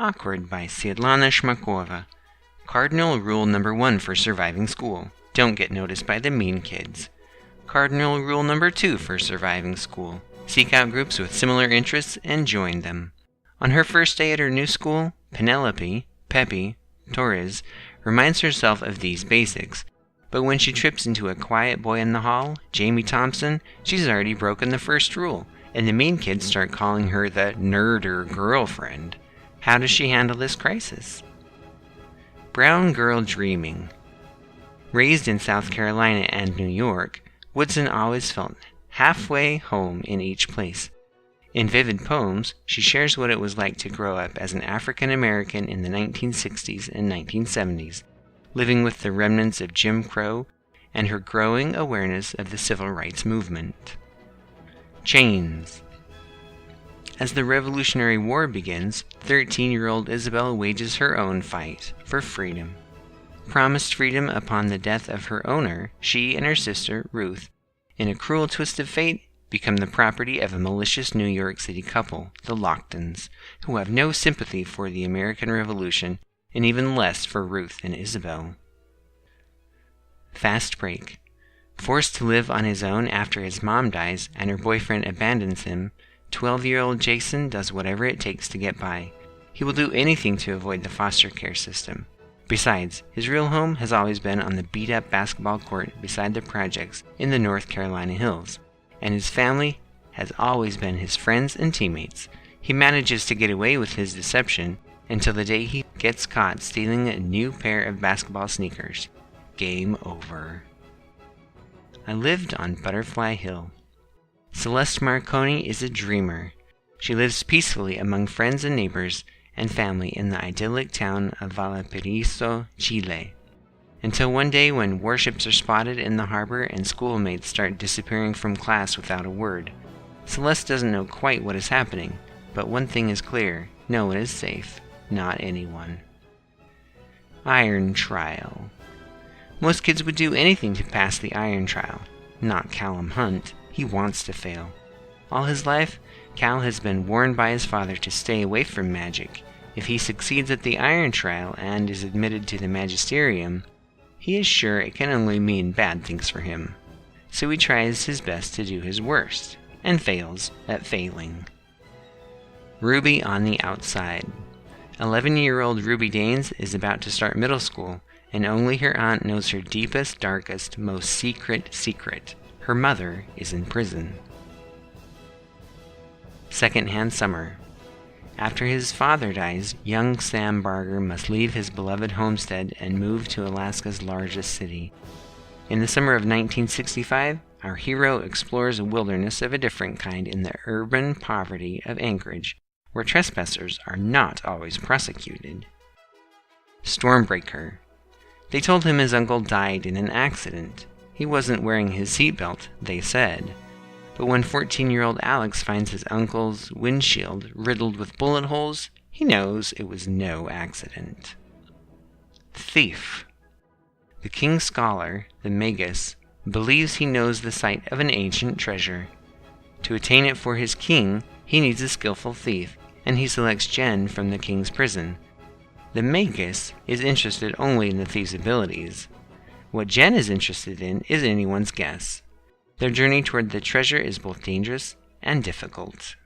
Awkward by Svetlana Shmakova. Cardinal rule number 1 for surviving school. Don't get noticed by the mean kids. Cardinal rule number 2 for surviving school. Seek out groups with similar interests and join them. On her first day at her new school, Pepe Torres, reminds herself of these basics. But when she trips into a quiet boy in the hall, Jamie Thompson, she's already broken the first rule, and the mean kids start calling her the nerder girlfriend. How does she handle this crisis? Brown Girl Dreaming. Raised in South Carolina and New York, Woodson always felt halfway home in each place. In vivid poems, she shares what it was like to grow up as an African American in the 1960s and 1970s, living with the remnants of Jim Crow and her growing awareness of the civil rights movement. Chains. As the Revolutionary War begins, 13-year-old Isabel wages her own fight for freedom. Promised freedom upon the death of her owner, she and her sister, Ruth, in a cruel twist of fate, become the property of a malicious New York City couple, the Locktons, who have no sympathy for the American Revolution and even less for Ruth and Isabel. Fast Break. Forced to live on his own after his mom dies and her boyfriend abandons him, 12-year-old Jason does whatever it takes to get by. He will do anything to avoid the foster care system. Besides, his real home has always been on the beat-up basketball court beside the projects in the North Carolina hills, and his family has always been his friends and teammates. He manages to get away with his deception until the day he gets caught stealing a new pair of basketball sneakers. Game over. I lived on Butterfly Hill. Celeste Marconi is a dreamer. She lives peacefully among friends and neighbors and family in the idyllic town of Valparaíso, Chile. Until one day when warships are spotted in the harbor and schoolmates start disappearing from class without a word. Celeste doesn't know quite what is happening, but one thing is clear: no one is safe, not anyone. Iron Trial. Most kids would do anything to pass the iron trial. Not Callum Hunt. He wants to fail. All his life, Cal has been warned by his father to stay away from magic. If he succeeds at the iron trial and is admitted to the magisterium, he is sure it can only mean bad things for him. So he tries his best to do his worst, and fails at failing. Ruby on the Outside. 11-year-old Ruby Danes is about to start middle school, and only her aunt knows her deepest, darkest, most secret secret. Her mother is in prison. Secondhand Summer. After his father dies, young Sam Barger must leave his beloved homestead and move to Alaska's largest city. In the summer of 1965, our hero explores a wilderness of a different kind in the urban poverty of Anchorage, where trespassers are not always prosecuted. Stormbreaker. They told him his uncle died in an accident. He wasn't wearing his seatbelt, they said. But when 14-year-old Alex finds his uncle's windshield riddled with bullet holes, he knows it was no accident. Thief. The king's scholar, the Magus, believes he knows the site of an ancient treasure. To attain it for his king, he needs a skillful thief, and he selects Jen from the king's prison. The Magus is interested only in the thief's abilities. What Jen is interested in is anyone's guess. Their journey toward the treasure is both dangerous and difficult.